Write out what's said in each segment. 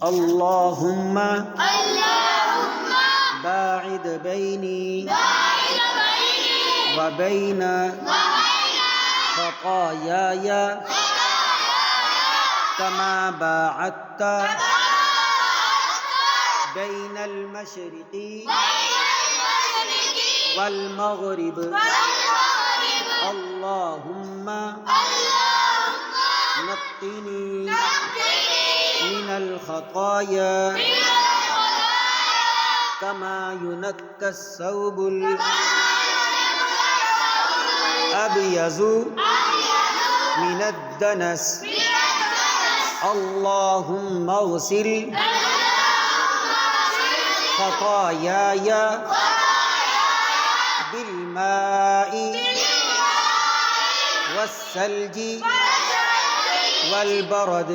اللهم باعد بيني وبين خطاياي كما باعدت بين المشرق والمغرب اللهم نقني من الخطايا كما ينقى الثوب الأبيض من الدنس اللهم اغسل خطاياي بالماء والثلج والبرد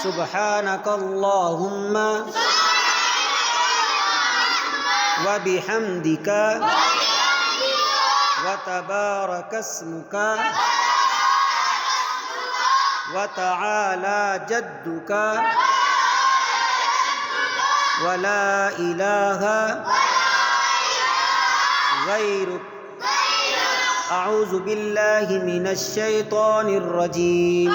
سبحانك اللهم وبحمدك وتبارك اسمك وتعالى جدك ولا إله غيرك أعوذ بالله من الشيطان الرجيم